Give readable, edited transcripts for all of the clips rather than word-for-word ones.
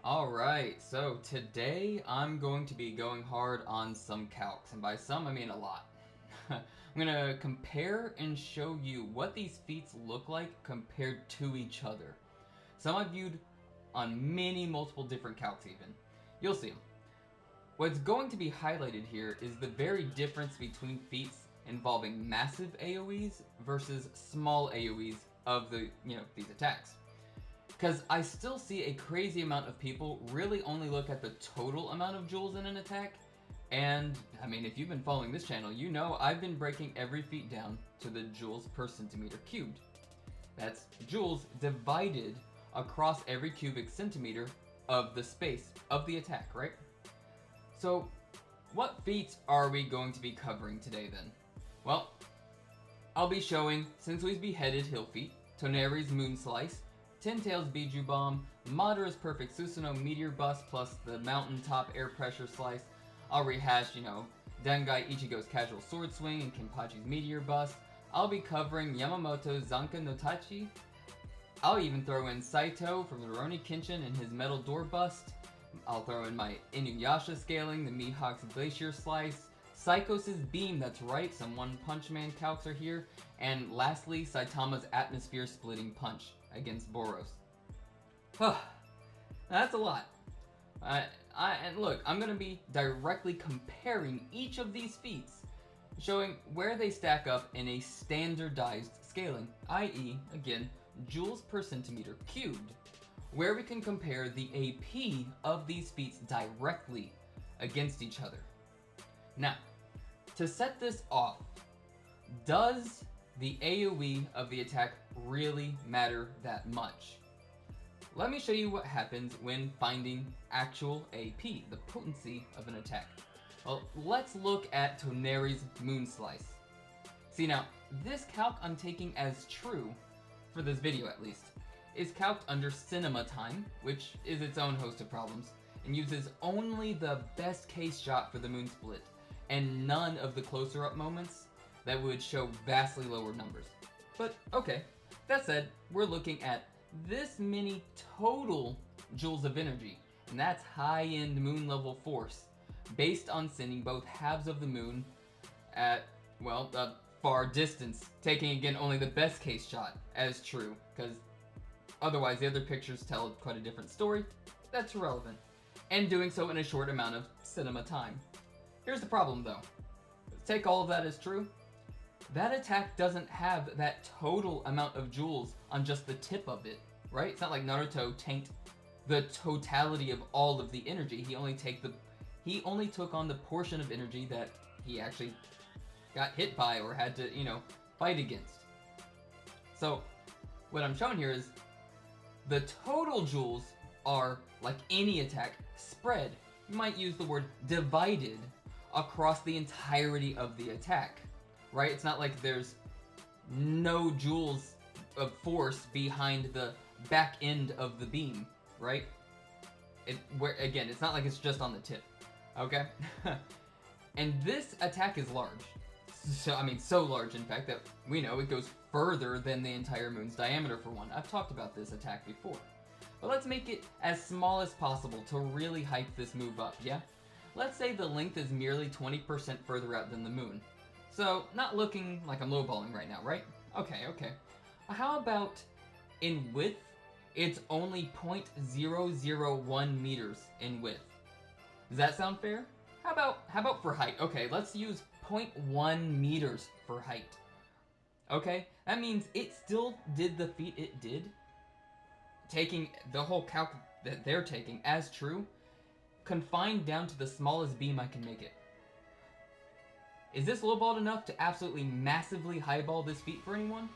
Alright, so today I'm going to be going hard on some calcs, and by some I mean a lot. I'm going to compare and show you what these feats look like compared to each other. Some I've viewed on many multiple different calcs even. You'll see them. What's going to be highlighted here is the very difference between feats involving massive AoEs versus small AoEs of these attacks. Because I still see a crazy amount of people really only look at the total amount of joules in an attack. And, I mean, if you've been following this channel, you know I've been breaking every feat down to the joules per centimeter cubed. That's joules divided across every cubic centimeter of the space of the attack, right? So, what feats are we going to be covering today then? Well, I'll be showing Sensui's Beheaded Hill Feat, Toneri's Moon Slice, Tail's Bijou Bomb, Madara's Perfect Susanoo Meteor Bust plus the Mountaintop Air Pressure Slice. I'll rehash, Dangai Ichigo's Casual Sword Swing and Kenpachi's Meteor Bust. I'll be covering Yamamoto's Zanka no Tachi. I'll even throw in Saito from Rurouni Kenshin and his Metal Door Bust. I'll throw in my Inuyasha scaling, the Mihawk's Glacier Slice, Psychos' Beam, that's right, some One Punch Man calcs are here, and lastly, Saitama's Atmosphere Splitting Punch against Boros. That's a lot. And look, I'm going to be directly comparing each of these feats, showing where they stack up in a standardized scaling, i.e., again, joules per centimeter cubed, where we can compare the AP of these feats directly against each other. Now, to set this off, does the AoE of the attack really matter that much? Let me show you what happens when finding actual AP, the potency of an attack. Well, let's look at Toneri's Moon Slice. See now, this calc I'm taking as true, for this video at least, is calced under cinema time, which is its own host of problems, and uses only the best case shot for the moon split, and none of the closer up moments that would show vastly lower numbers. But okay, that said, we're looking at this many total joules of energy, and that's high-end moon level force, based on sending both halves of the moon at, well, a far distance, taking again only the best case shot as true, because otherwise the other pictures tell quite a different story. That's irrelevant, and doing so in a short amount of cinema time. Here's the problem though. Let's take all of that as true. That attack doesn't have that total amount of joules on just the tip of it, right? It's not like Naruto tanked the totality of all of the energy. He only took on the portion of energy that he actually got hit by or had to, fight against. So, what I'm showing here is the total joules are, like any attack, spread. You might use the word divided across the entirety of the attack, right? It's not like there's no joules of force behind the back end of the beam, right? Again, it's not like it's just on the tip, okay? And this attack is large. So large, in fact, that we know it goes further than the entire moon's diameter for one. I've talked about this attack before. But let's make it as small as possible to really hype this move up, yeah? Let's say the length is merely 20% further out than the moon. So, not looking like I'm lowballing right now, right? Okay. How about in width, it's only 0.001 meters in width? Does that sound fair? How about for height? Okay, let's use 0.1 meters for height. Okay, that means it still did the feat it did, taking the whole calc that they're taking as true, confined down to the smallest beam I can make it. Is this lowballed enough to absolutely massively highball this feat for anyone?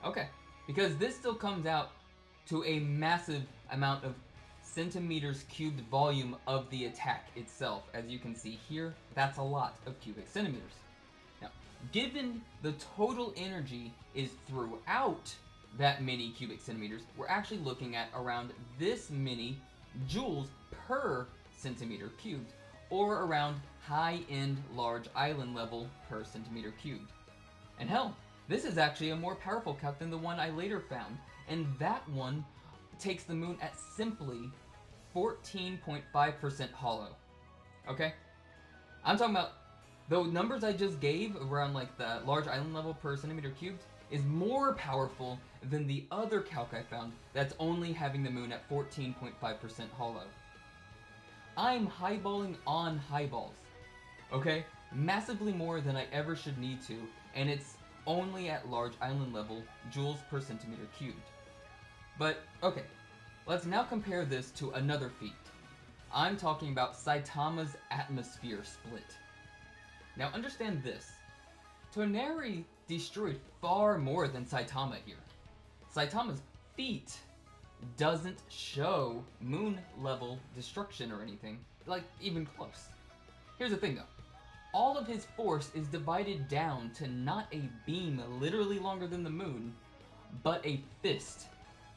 Okay, because this still comes out to a massive amount of centimeters cubed volume of the attack itself. As you can see here, that's a lot of cubic centimeters. Now, given the total energy is throughout that many cubic centimeters, we're actually looking at around this many joules per centimeter cubed, or around high-end large island level per centimeter cubed. And hell, this is actually a more powerful calc than the one I later found, and that one takes the moon at simply 14.5% hollow. Okay? I'm talking about the numbers I just gave around like the large island level per centimeter cubed is more powerful than the other calc I found that's only having the moon at 14.5% hollow. I'm highballing on highballs. Okay? Massively more than I ever should need to, and it's only at large island level, joules per centimeter cubed. But, okay, let's now compare this to another feat. I'm talking about Saitama's atmosphere split. Now understand this. Toneri destroyed far more than Saitama here. Saitama's feat doesn't show moon level destruction or anything, like even close. Here's the thing though. All of his force is divided down to not a beam literally longer than the moon, but a fist.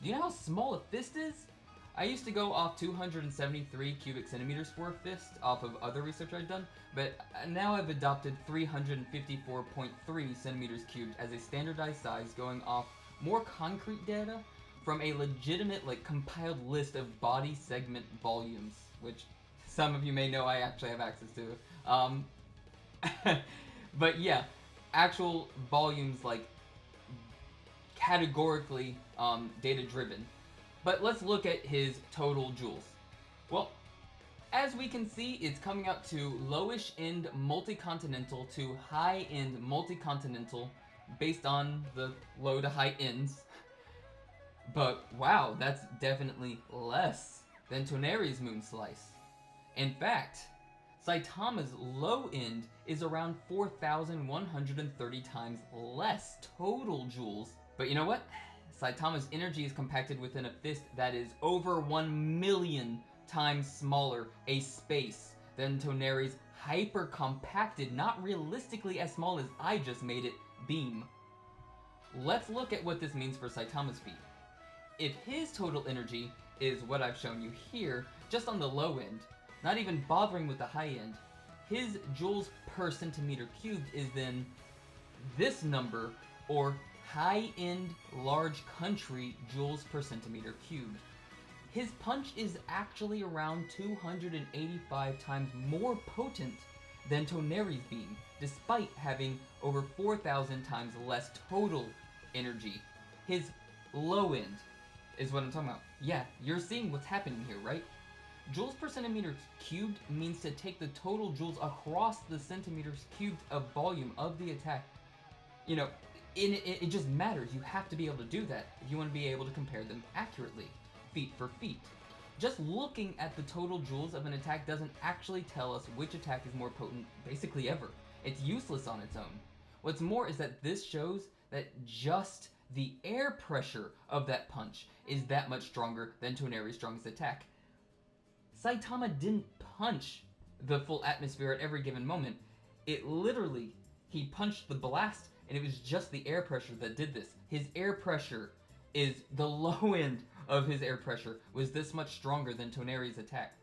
Do you know how small a fist is? I used to go off 273 cubic centimeters for a fist off of other research I'd done, but now I've adopted 354.3 centimeters cubed as a standardized size, going off more concrete data from a legitimate, like, compiled list of body segment volumes, which some of you may know I actually have access to. But yeah, actual volumes, like, categorically data driven. But let's look at his total joules. Well, as we can see, it's coming out to lowish end multi-continental to high end multi-continental based on the low to high ends. But wow, that's definitely less than Toneri's moon slice. In fact, Saitama's low end is around 4,130 times less total joules. But you know what? Saitama's energy is compacted within a fist that is over 1 million times smaller a space than Toneri's hyper-compacted, not realistically as small as I just made it, beam. Let's look at what this means for Saitama's feat. If his total energy is what I've shown you here, just on the low end, not even bothering with the high end, his joules per centimeter cubed is then this number, or high-end large country joules per centimeter cubed. His punch is actually around 285 times more potent than Toneri's beam, despite having over 4,000 times less total energy. His low end is what I'm talking about. Yeah, you're seeing what's happening here, right? Joules per centimeter cubed means to take the total joules across the centimeters cubed of volume of the attack. You know, it just matters. You have to be able to do that if you want to be able to compare them accurately, feat for feat. Just looking at the total joules of an attack doesn't actually tell us which attack is more potent basically ever. It's useless on its own. What's more is that this shows that just the air pressure of that punch is that much stronger than Toneri's strongest attack. Saitama didn't punch the full atmosphere at every given moment. It literally, he punched the blast, and it was just the air pressure that did this. His air pressure is the low end of his air pressure was this much stronger than Toneri's attack.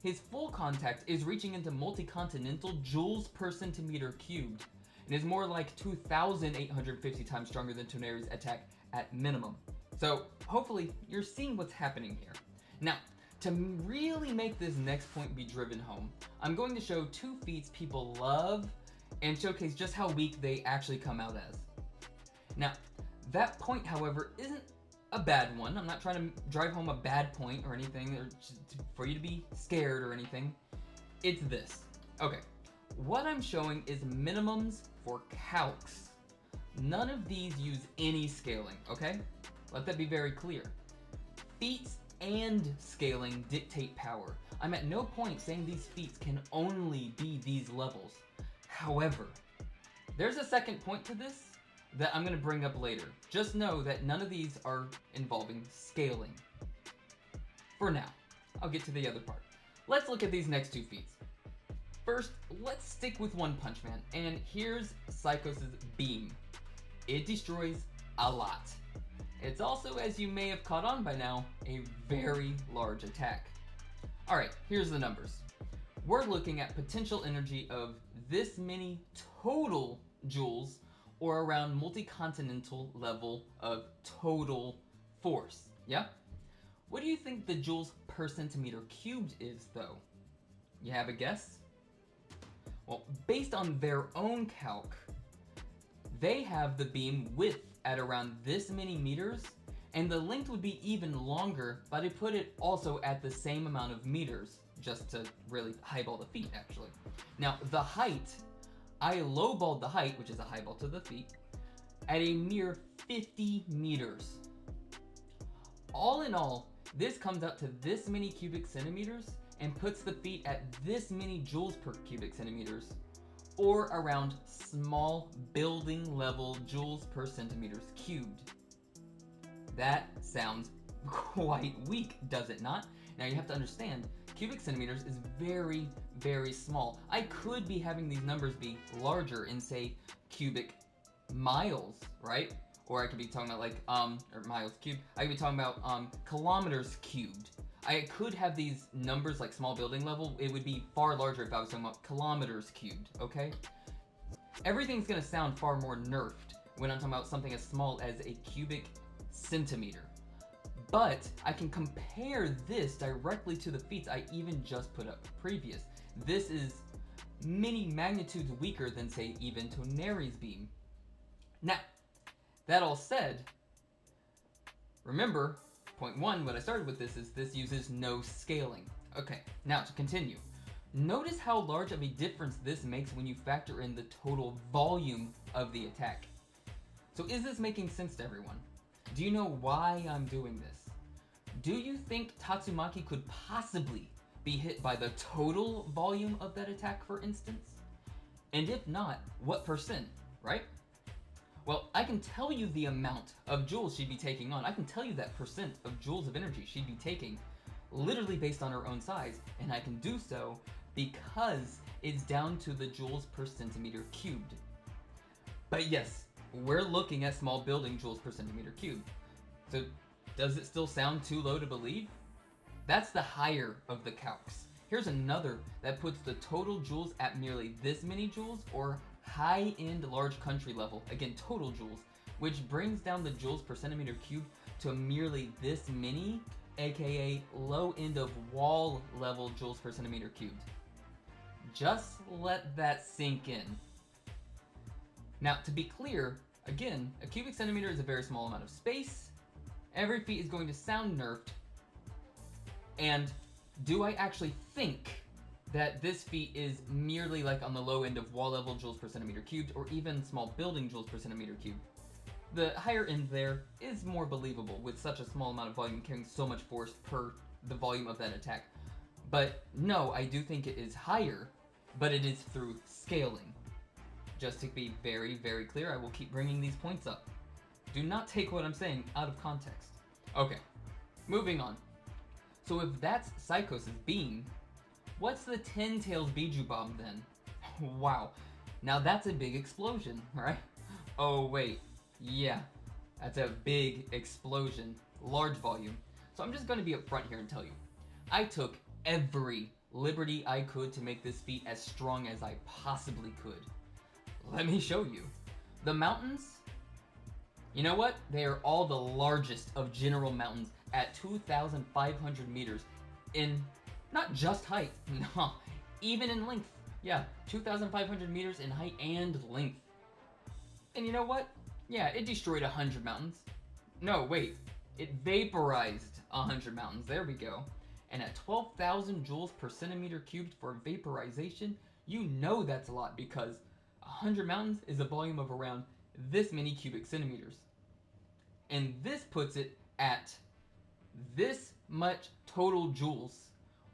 His full contact is reaching into multi-continental joules per centimeter cubed, and is more like 2,850 times stronger than Toneri's attack at minimum. So hopefully you're seeing what's happening here. Now, to really make this next point be driven home, I'm going to show two feats people love and showcase just how weak they actually come out as. Now, that point, however, isn't a bad one. I'm not trying to drive home a bad point or anything, or for you to be scared or anything. It's this. Okay, what I'm showing is minimums for calcs. None of these use any scaling, okay? Let that be very clear. Feats and scaling dictate power. I'm at no point saying these feats can only be these levels. However, there's a second point to this that I'm going to bring up later. Just know that none of these are involving scaling. For now, I'll get to the other part. Let's look at these next two feats. First, let's stick with One Punch Man, and here's Psychos' beam. It destroys a lot. It's also, as you may have caught on by now, a very large attack. Alright, here's the numbers. We're looking at potential energy of this many total joules, or around multi-continental level of total force, yeah? What do you think the joules per centimeter cubed is, though? You have a guess? Well, based on their own calc, they have the beam width at around this many meters, and the length would be even longer, but I put it also at the same amount of meters, just to really highball the feet, actually. Now, the height, I lowballed the height, which is a highball to the feet, at a mere 50 meters. All in all, this comes out to this many cubic centimeters and puts the feet at this many joules per cubic centimeters, or around small building level joules per centimeters cubed. That sounds quite weak, does it not? Now you have to understand, cubic centimeters is very, very small. I could be having these numbers be larger in, say, cubic miles, right? Or I could be talking about or miles cubed. I could be talking about kilometers cubed. I could have these numbers like small building level. It would be far larger if I was talking about kilometers cubed, okay? Everything's gonna sound far more nerfed when I'm talking about something as small as a cubic centimeter. But I can compare this directly to the feats I even just put up previous. This is many magnitudes weaker than, say, even Toneri's beam. Now, that all said, remember, point one, what I started with this is this uses no scaling. Okay, now to continue. Notice how large of a difference this makes when you factor in the total volume of the attack. So is this making sense to everyone? Do you know why I'm doing this? Do you think Tatsumaki could possibly be hit by the total volume of that attack, for instance? And if not, what percent, right? Well, I can tell you the amount of joules she'd be taking on. I can tell you that percent of joules of energy she'd be taking, literally based on her own size, and I can do so because it's down to the joules per centimeter cubed. But yes, we're looking at small building joules per centimeter cubed. So does it still sound too low to believe? That's the higher of the calcs. Here's another that puts the total joules at merely this many joules, or high-end large country level, again total joules, which brings down the joules per centimeter cubed to merely this many, aka low end of wall level joules per centimeter cubed. Just let that sink in. Now, to be clear, again, a cubic centimeter is a very small amount of space. Every feat is going to sound nerfed. And do I actually think that this feat is merely like on the low end of wall level joules per centimeter cubed, or even small building joules per centimeter cubed? The higher end there is more believable with such a small amount of volume carrying so much force per the volume of that attack. But no, I do think it is higher, but it is through scaling. Just to be very, very clear, I will keep bringing these points up. Do not take what I'm saying out of context. Okay, moving on. So if that's Psychos' beam, what's the 10 tails Bijou bomb then? Wow, now that's a big explosion, right? Oh wait, yeah, that's a big explosion, large volume. So I'm just gonna be upfront here and tell you, I took every liberty I could to make this feat as strong as I possibly could. Let me show you. The mountains, you know what? They are all the largest of general mountains at 2,500 meters in not just height, no, even in length. Yeah, 2,500 meters in height and length. And you know what? Yeah, it destroyed 100 mountains. No, wait, it vaporized 100 mountains. There we go. And at 12,000 joules per centimeter cubed for vaporization, you know that's a lot because 100 mountains is a volume of around this many cubic centimeters. And this puts it at this much total joules,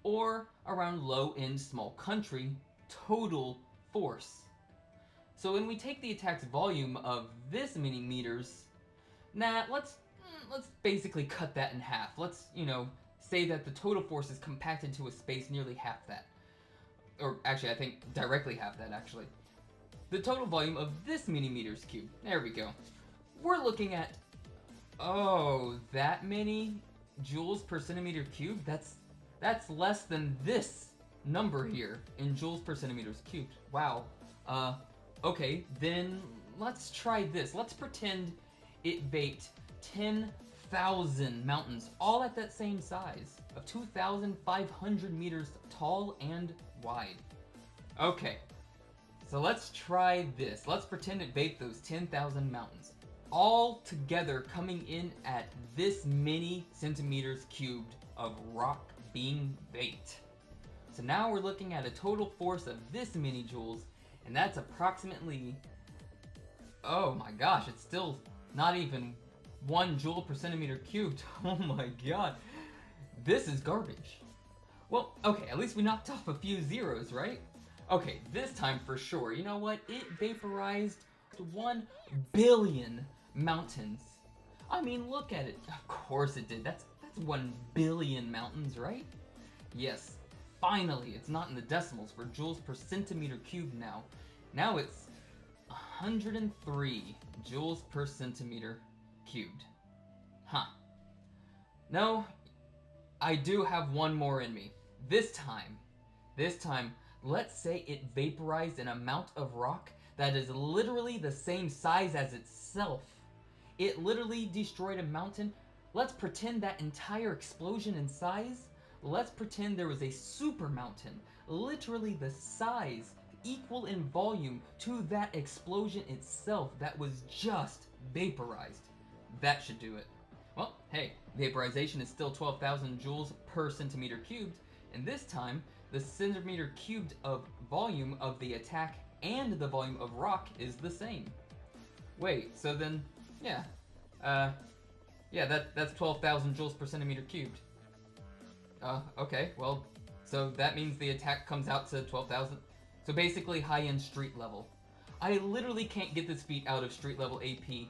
or around low-end small country total force. So when we take the attack's volume of this many meters, let's basically cut that in half. Let's, say that the total force is compacted to a space nearly half that. Or actually, I think directly half that, actually. The total volume of this many meters cubed. There we go. We're looking at, that many joules per centimeter cubed? That's less than this number here in joules per centimeters cubed. Wow. Okay, then let's try this. Let's pretend it vaped 10,000 2,000 mountains, all at that same size of 2,500 meters tall and wide. Okay, so let's try this. Let's pretend it baked those 10,000 mountains, all together coming in at this many centimeters cubed of rock being baked. So now we're looking at a total force of this many joules, and that's approximately, oh my gosh, it's still not even 1 joule per centimeter cubed. Oh my god. This is garbage. Well, okay, at least we knocked off a few zeros, right? Okay, this time for sure. You know what? It vaporized 1 billion mountains. I mean, look at it. Of course it did. That's 1 billion mountains, right? Yes. Finally, it's not in the decimals for joules per centimeter cubed now. Now it's 103 joules per centimeter cubed. Huh. No, I do have one more in me. This time, let's say it vaporized an amount of rock that is literally the same size as itself. It literally destroyed a mountain. Let's pretend that entire explosion in size, let's pretend there was a super mountain, literally the size, equal in volume to that explosion itself that was just vaporized. That should do it. Well, hey, vaporization is still 12,000 joules per centimeter cubed, and this time, the centimeter cubed of volume of the attack and the volume of rock is the same. Wait, so then, yeah, that's 12,000 joules per centimeter cubed. Okay, well, so that means the attack comes out to 12,000. So basically high-end street level. I literally can't get this feat out of street level AP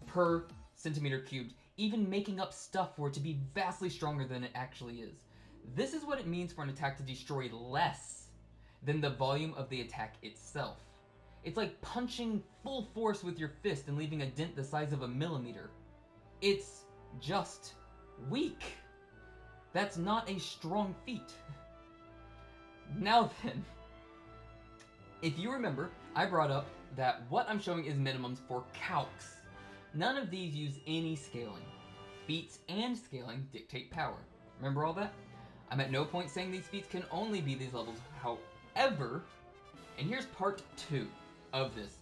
per centimeter cubed, even making up stuff for it to be vastly stronger than it actually is. This is what it means for an attack to destroy less than the volume of the attack itself. It's like punching full force with your fist and leaving a dent the size of a millimeter. It's just weak. That's not a strong feat. Now then, if you remember, I brought up that what I'm showing is minimums for Calcs. None of these use any scaling. Feats and scaling dictate power. Remember all that? I'm at no point saying these feats can only be these levels. However, and here's part 2 of this.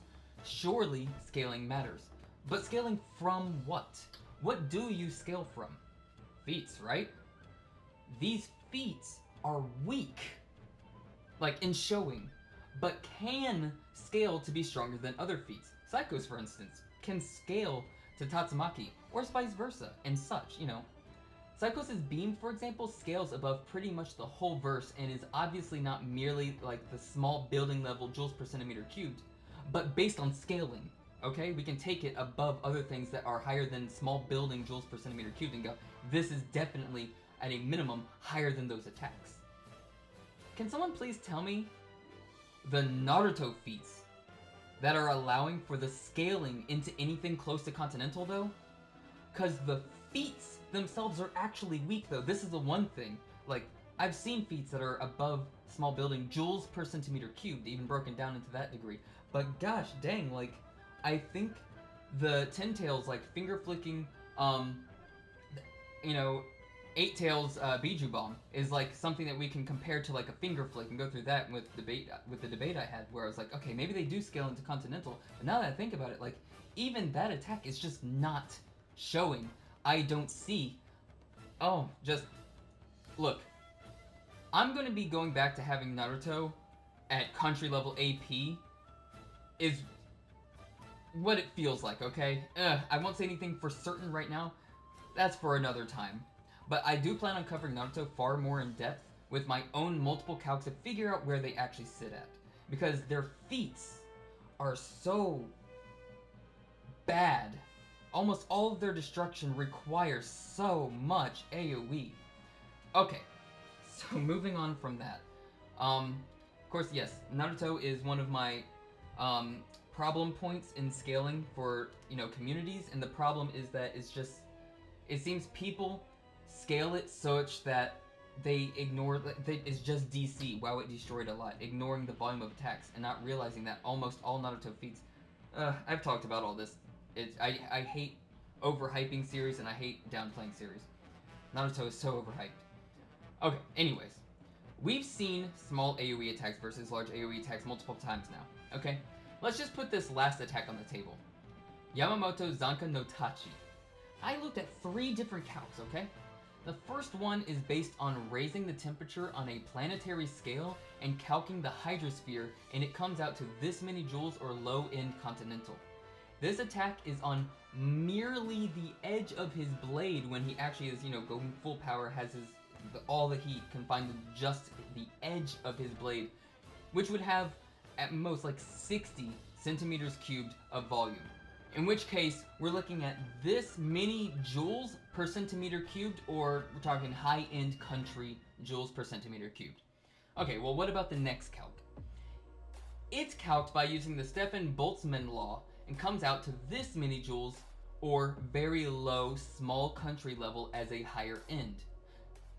Surely scaling matters. But scaling from what? What do you scale from? Feats, right? These feats are weak, like in showing, but can scale to be stronger than other feats. Psychos, for instance, can scale to Tatsumaki, or vice versa, and such, you know. Psychos' beam, for example, scales above pretty much the whole verse and is obviously not merely like the small building level joules per centimeter cubed, but based on scaling, okay? We can take it above other things that are higher than small building joules per centimeter cubed and go, this is definitely, at a minimum, higher than those attacks. Can someone please tell me the Naruto feats that are allowing for the scaling into anything close to Continental, though? Because the feats themselves are actually weak, though. This is the one thing. Like, I've seen feats that are above small building joules per centimeter cubed, even broken down into that degree. But gosh dang, like, I think the Ten Tails, like, finger flicking, you know, Eight Tails Bijou bomb is like something that we can compare to like a finger flick and go through that with the debate I had where I was like, okay, maybe they do scale into Continental, but now that I think about it, like even that attack is just not showing. I don't see. Oh, just look. I'm gonna be going back to having Naruto at country level AP is what it feels like, okay? I won't say anything for certain right now. That's for another time. But I do plan on covering Naruto far more in depth with my own multiple calcs to figure out where they actually sit at. Because their feats are so bad. Almost all of their destruction requires so much AoE. Okay, so moving on from that. Of course, yes, Naruto is one of my problem points in scaling for, you know, communities. And the problem is that it's just, it seems people scale it such that they ignore, it's just DC, wow, it destroyed a lot, ignoring the volume of attacks and not realizing that almost all Naruto feats, I've talked about all this. I hate overhyping series, and I hate downplaying series. Naruto is so overhyped. Okay, anyways. We've seen small AoE attacks versus large AoE attacks multiple times now, okay? Let's just put this last attack on the table. Yamamoto Zanka no Tachi. I looked at 3 different calcs, okay? The first one is based on raising the temperature on a planetary scale and calcing the hydrosphere, and it comes out to this many joules or low-end continental. This attack is on merely the edge of his blade when he actually is, going full power, has all the heat confined to just the edge of his blade, which would have at most like 60 centimeters cubed of volume. In which case, we're looking at this many joules per centimeter cubed, or we're talking high-end country joules per centimeter cubed. Okay, well, what about the next calc? It's calced by using the Stefan-Boltzmann law and comes out to this many joules, or very low small country level as a higher end.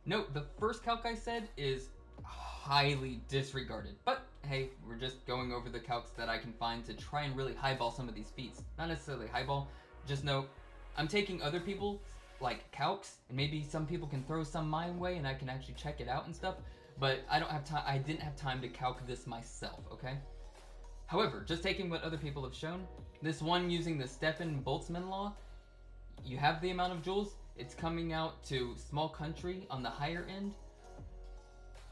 Note, the first calc I said is highly disregarded, but hey, we're just going over the calcs that I can find to try and really highball some of these feats. Not necessarily highball, just note, I'm taking other people's, like, calcs, and maybe some people can throw some my way and I can actually check it out and stuff, but I didn't have time to calc this myself, okay? However, just taking what other people have shown, this one using the Stefan-Boltzmann law, you have the amount of joules, it's coming out to small country on the higher end,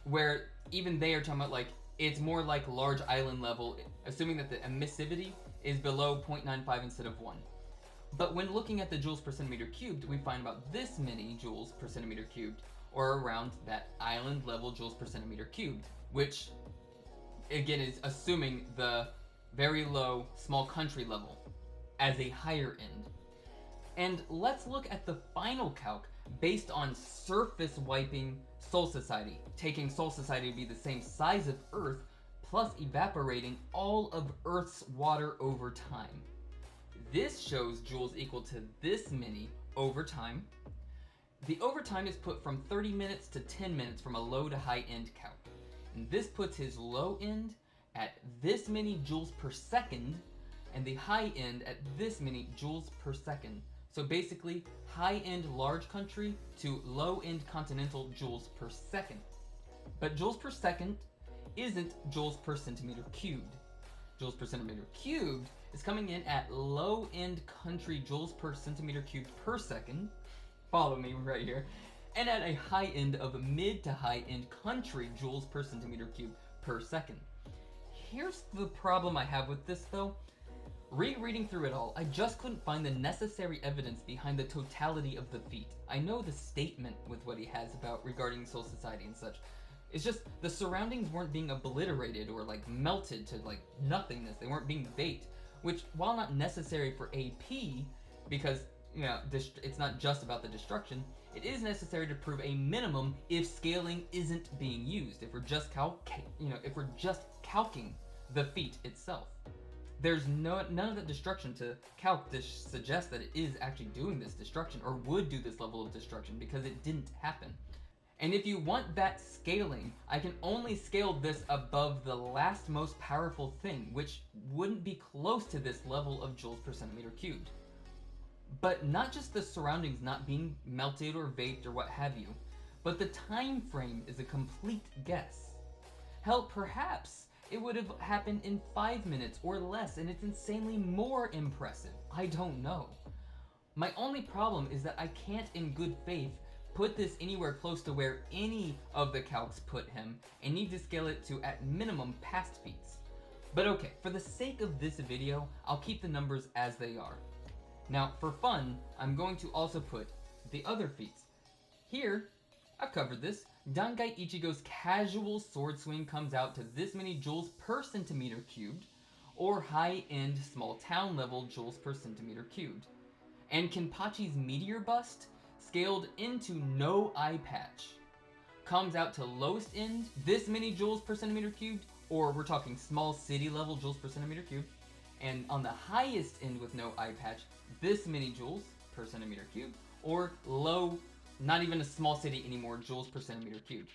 where even they are talking about, like, it's more like large island level, assuming that the emissivity is below 0.95 instead of 1. But when looking at the joules per centimeter cubed, we find about this many joules per centimeter cubed, or around that island level joules per centimeter cubed, which, again, is assuming the very low small country level as a higher end. And let's look at the final calc based on surface wiping Soul Society, taking Soul Society to be the same size of Earth, plus evaporating all of Earth's water over time. This shows joules equal to this many over time. The overtime is put from 30 minutes to 10 minutes from a low to high end calc. And this puts his low end at this many joules per second, and the high end at this many joules per second. So basically, high-end large country to low-end continental joules per second. But joules per second isn't joules per centimeter cubed. Joules per centimeter cubed is coming in at low-end country joules per centimeter cubed per second. Follow me right here. And at a high end of mid to high-end country joules per centimeter cubed per second. Here's the problem I have with this, though. Rereading through it all, I just couldn't find the necessary evidence behind the totality of the feat. I know the statement with what he has about regarding Soul Society and such. It's just the surroundings weren't being obliterated or like melted to like nothingness. They weren't being baked, which, while not necessary for AP, because it's not just about the destruction, it is necessary to prove a minimum if scaling isn't being used. If we're just calcing the feat itself. There's none of that destruction to calc to suggest that it is actually doing this destruction or would do this level of destruction, because it didn't happen. And if you want that scaling, I can only scale this above the last most powerful thing, which wouldn't be close to this level of joules per centimeter cubed. But not just the surroundings not being melted or vaped or what have you, but the time frame is a complete guess. Hell, perhaps it would have happened in 5 minutes or less, and it's insanely more impressive. I don't know. My only problem is that I can't in good faith put this anywhere close to where any of the calcs put him, and need to scale it to at minimum past feats. But okay, for the sake of this video, I'll keep the numbers as they are. Now, for fun, I'm going to also put the other feats. Here, I've covered this. Dangai Ichigo's casual sword swing comes out to this many joules per centimeter cubed, or high-end small town level joules per centimeter cubed. And Kenpachi's meteor bust, scaled into no eye patch, comes out to lowest end this many joules per centimeter cubed, or we're talking small city level joules per centimeter cubed, and on the highest end with no eye patch, this many joules per centimeter cubed, or low, not even a small city anymore, joules per centimeter cubed.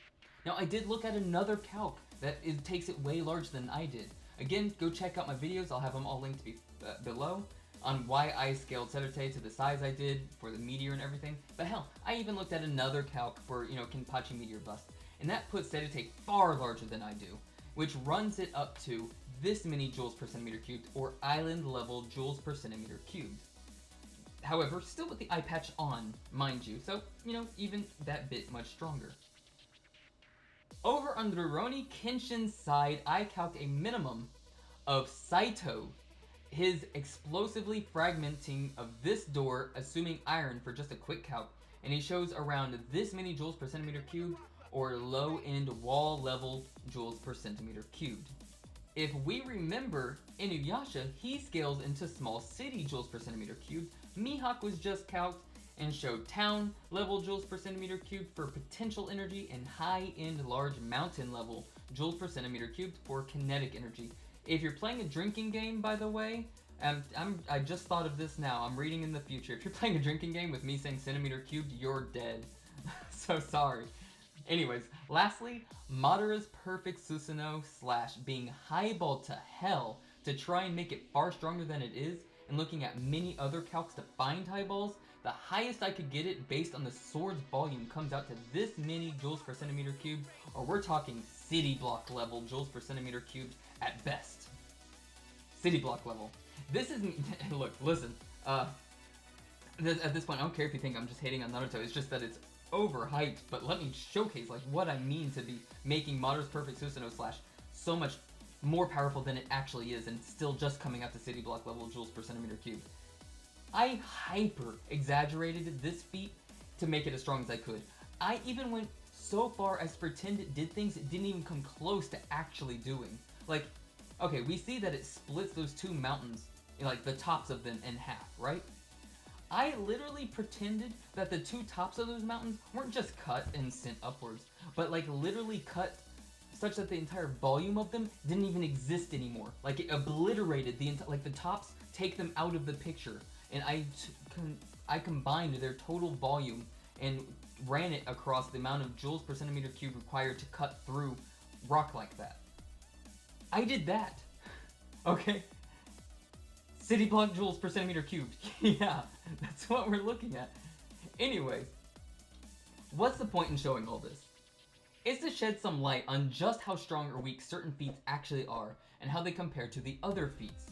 Now, I did look at another calc that takes it way larger than I did. Again, go check out my videos. I'll have them all linked below. on why I scaled Sedate to the size I did for the meteor and everything. But hell, I even looked at another calc for, Kenpachi Meteor Bust, and that puts Sedate far larger than I do, which runs it up to this many joules per centimeter cubed, or island level joules per centimeter cubed. However, still with the eye patch on, mind you, so, even that bit much stronger. Over on the Rurouni Kenshin's side, I calc a minimum of Saito, his explosively fragmenting of this door, assuming iron for just a quick calc, and he shows around this many joules per centimeter cubed, or low-end wall-level joules per centimeter cubed. If we remember, Inuyasha, he scales into small city joules per centimeter cubed. Mihawk was just calced and showed town level joules per centimeter cubed for potential energy and high-end large mountain level joules per centimeter cubed for kinetic energy. If you're playing a drinking game, by the way, I just thought of this now, I'm reading in the future. If you're playing a drinking game with me saying centimeter cubed, you're dead. So sorry. Anyways, lastly, Madara's perfect Susanoo / being highballed to hell to try and make it far stronger than it is, and looking at many other calcs to find highballs, the highest I could get it based on the sword's volume comes out to this many joules per centimeter cubed, or we're talking city block level joules per centimeter cubed at best. City block level. This isn't, look, listen, at this point, I don't care if you think I'm just hating on Naruto, it's just that it's overhyped, but let me showcase like what I mean to be making Madara's perfect Susanoo / so much more powerful than it actually is, and still just coming out to city block level joules per centimeter cubed. I hyper exaggerated this feat to make it as strong as I could. I even went so far as to pretend it did things it didn't even come close to actually doing. Like, okay, we see that it splits those two mountains, like the tops of them in half, right? I literally pretended that the two tops of those mountains weren't just cut and sent upwards, but like literally cut such that the entire volume of them didn't even exist anymore. Like it obliterated the like the tops, take them out of the picture, and I combined their total volume and ran it across the amount of joules per centimeter cubed required to cut through rock like that. I did that. Okay? City block joules per centimeter cubed. Yeah, that's what we're looking at. Anyways, what's the point in showing all this? It's to shed some light on just how strong or weak certain feats actually are and how they compare to the other feats.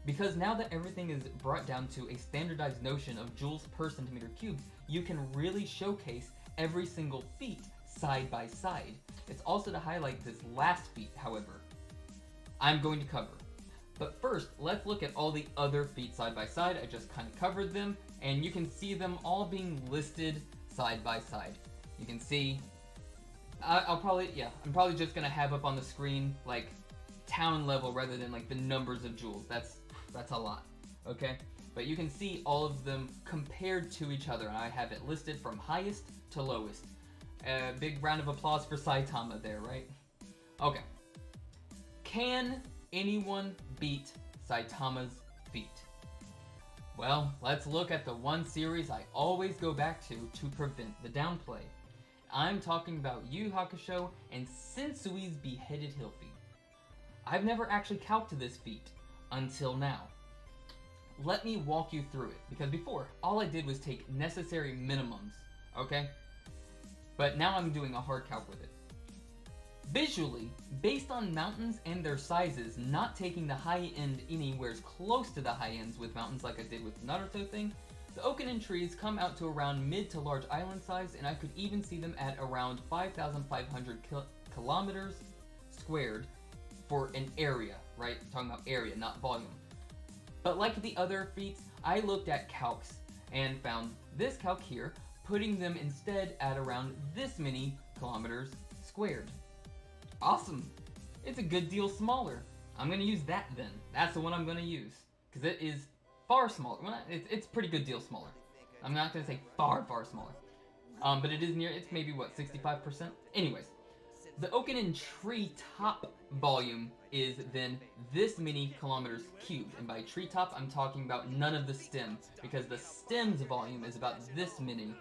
Because now that everything is brought down to a standardized notion of joules per centimeter cubed, you can really showcase every single feat side by side. It's also to highlight this last feat, however, I'm going to cover. But first, let's look at all the other feats side by side. I just kind of covered them, and you can see them all being listed side by side. You can see, I'm probably just gonna have up on the screen like town level rather than like the numbers of joules. That's a lot, okay? But you can see all of them compared to each other, and I have it listed from highest to lowest. Big round of applause for Saitama there, right? Okay. Can anyone beat Saitama's feat? Well, let's look at the one series I always go back to prevent the downplay. I'm talking about Yu Yu Hakusho and Sensui's Beheaded Hill feat. I've never actually calced this feat until now. Let me walk you through it, because before, all I did was take necessary minimums, okay? But now I'm doing a hard calc with it. Visually, based on mountains and their sizes, not taking the high end anywhere close to the high ends with mountains like I did with Naruto thing, the Okinen trees come out to around mid to large island size, and I could even see them at around 5,500 kilometers squared for an area, right? I'm talking about area, not volume. But like the other feats, I looked at calcs and found this calc here, putting them instead at around this many kilometers squared. Awesome! It's a good deal smaller. I'm gonna use that then. That's the one I'm gonna use. Because it is far smaller. Well, it's pretty good deal smaller. I'm not gonna say far smaller. But it is near, it's maybe what, 65%? Anyways, the Okinen tree top volume is then this many kilometers cubed. And by tree top, I'm talking about none of the stem. Because the stem's volume is about this many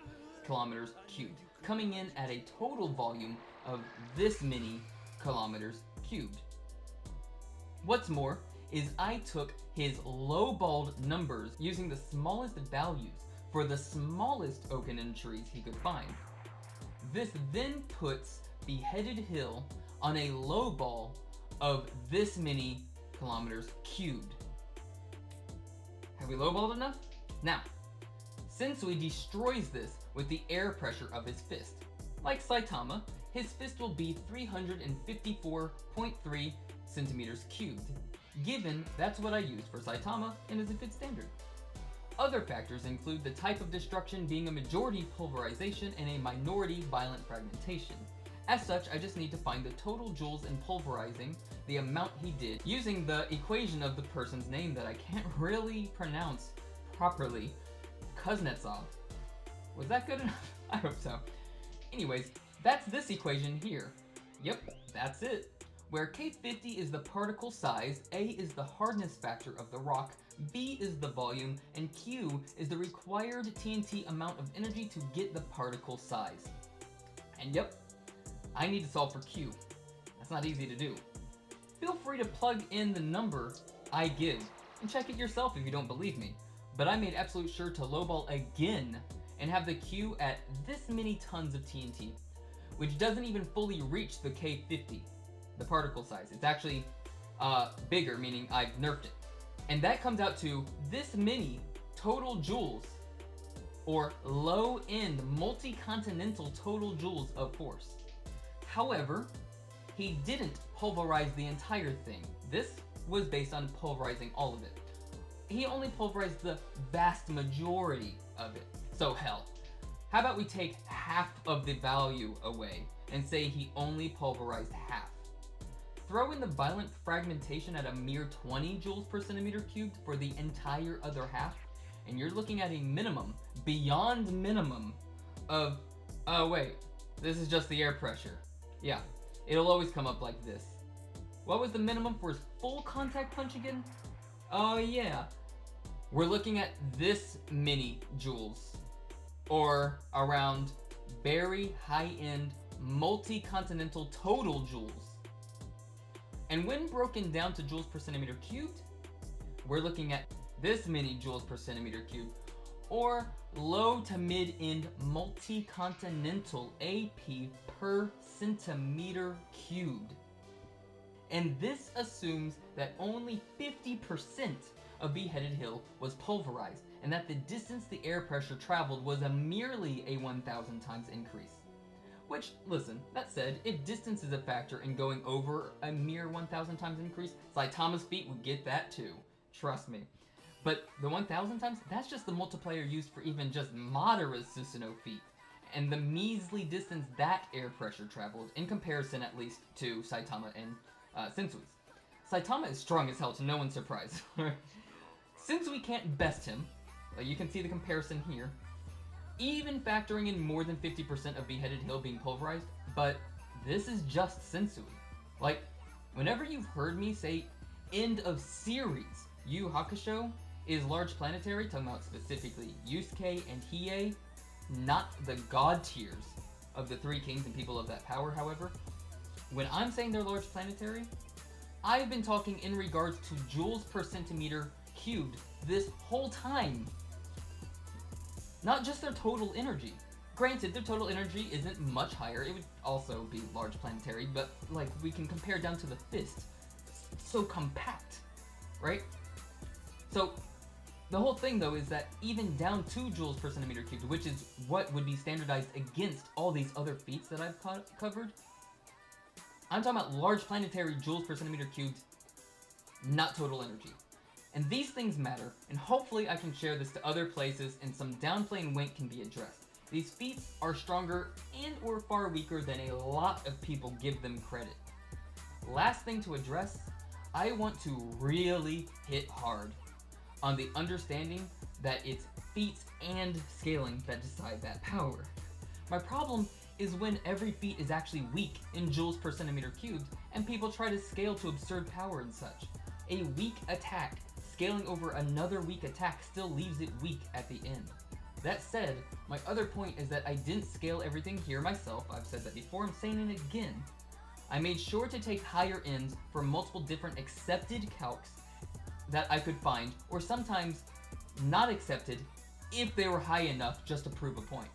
kilometers cubed. Coming in at a total volume of this many kilometers cubed. What's more, is I took his lowballed numbers using the smallest values for the smallest oaken entries he could find. This then puts Beheaded Hill on a lowball of this many kilometers cubed. Have we lowballed enough? Now, Sensui destroys this with the air pressure of his fist. Like Saitama, his fist will be 354.3 centimeters cubed, given that's what I used for Saitama and is a good standard. Other factors include the type of destruction being a majority pulverization and a minority violent fragmentation. As such, I just need to find the total joules in pulverizing the amount he did using the equation of the person's name that I can't really pronounce properly, Kuznetsov. Was that good enough? I hope so. Anyways, that's this equation here. Yep, that's it. Where K50 is the particle size, A is the hardness factor of the rock, B is the volume, and Q is the required TNT amount of energy to get the particle size. And yep, I need to solve for Q. That's not easy to do. Feel free to plug in the number I give and check it yourself if you don't believe me. But I made absolute sure to lowball again and have the Q at this many tons of TNT, which doesn't even fully reach the K50, the particle size. It's actually bigger, meaning I've nerfed it. And that comes out to this many total joules, or low-end multi-continental total joules of force. However, he didn't pulverize the entire thing. This was based on pulverizing all of it. He only pulverized the vast majority of it. So hell, how about we take half of the value away and say he only pulverized half? Throw in the violent fragmentation at a mere 20 joules per centimeter cubed for the entire other half, and you're looking at a minimum, beyond minimum, of, oh wait, this is just the air pressure. Yeah, it'll always come up like this. What was the minimum for his full contact punch again? Oh yeah, we're looking at this many joules, or around very high-end multi-continental total joules. And when broken down to joules per centimeter cubed, we're looking at this many joules per centimeter cubed, or low to mid-end multi-continental AP per centimeter cubed. And this assumes that only 50% of Beheaded Hill was pulverized, and that the distance the air pressure traveled was merely a 1,000 times increase. Which, listen, that said, if distance is a factor in going over a mere 1,000 times increase, Saitama's feat would get that too. Trust me. But the 1,000 times, that's just the multiplier used for even just Madara's Susanoo feat, and the measly distance that air pressure traveled, in comparison at least to Saitama and Sensui's. Saitama is strong as hell, to no one's surprise. Since we can't best him, you can see the comparison here, even factoring in more than 50% of Beheaded Hill being pulverized, but this is just Sensui. Like, whenever you've heard me say end of series, Yu Hakusho is large planetary, talking about specifically Yusuke and Hiei, not the god tiers of the three kings and people of that power, however. When I'm saying they're large planetary, I've been talking in regards to joules per centimeter cubed this whole time. Not just their total energy. Granted, their total energy isn't much higher. It would also be large planetary, but like we can compare down to the fist. It's so compact, right? So the whole thing though is that even down to joules per centimeter cubed, which is what would be standardized against all these other feats that I've covered, I'm talking about large planetary joules per centimeter cubed, not total energy. And these things matter, and hopefully I can share this to other places and some downplay and wink can be addressed. These feats are stronger and or far weaker than a lot of people give them credit. Last thing to address, I want to really hit hard on the understanding that it's feats and scaling that decide that power. My problem is when every feat is actually weak in joules per centimeter cubed, and people try to scale to absurd power and such. A weak attack scaling over another weak attack still leaves it weak at the end. That said, my other point is that I didn't scale everything here myself. I've said that before, I'm saying it again. I made sure to take higher ends for multiple different accepted calcs that I could find, or sometimes not accepted if they were high enough just to prove a point.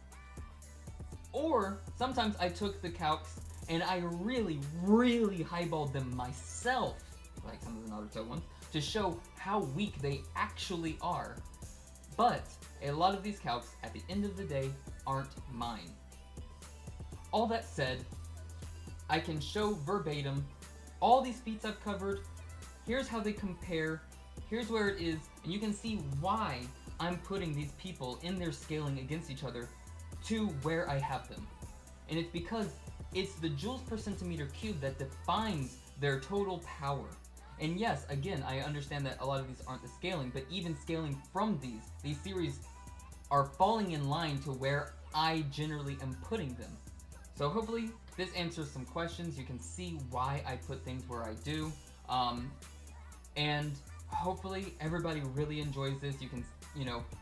Or sometimes I took the calcs and I really, really highballed them myself, like some of the Naruto ones, to show how weak they actually are. But a lot of these calcs, at the end of the day, aren't mine. All that said, I can show verbatim all these feats I've covered, here's how they compare, here's where it is, and you can see why I'm putting these people in their scaling against each other to where I have them. And it's because it's the joules per centimeter cubed that defines their total power. And yes, again, I understand that a lot of these aren't the scaling, but even scaling from these series are falling in line to where I generally am putting them. So hopefully this answers some questions. You can see why I put things where I do. And hopefully everybody really enjoys this. You can,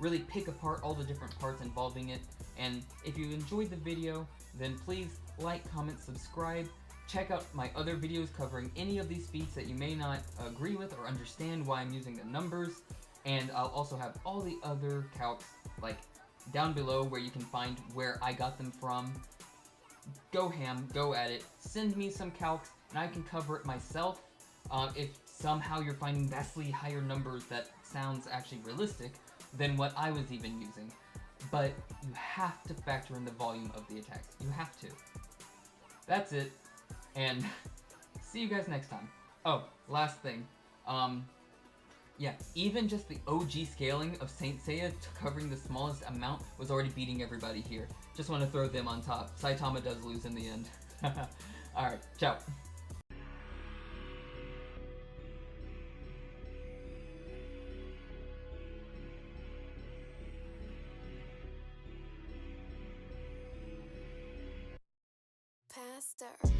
really pick apart all the different parts involving it. And if you enjoyed the video, then please like, comment, subscribe. Check out my other videos covering any of these feats that you may not agree with or understand why I'm using the numbers. And I'll also have all the other calcs like down below where you can find where I got them from. Go ham, go at it. Send me some calcs and I can cover it myself. If somehow you're finding vastly higher numbers that sounds actually realistic than what I was even using. But you have to factor in the volume of the attacks. You have to. That's it. And see you guys next time. Oh, last thing. Yeah, even just the OG scaling of Saint Seiya covering the smallest amount was already beating everybody here. Just want to throw them on top. Saitama does lose in the end. Alright, ciao. Pastor.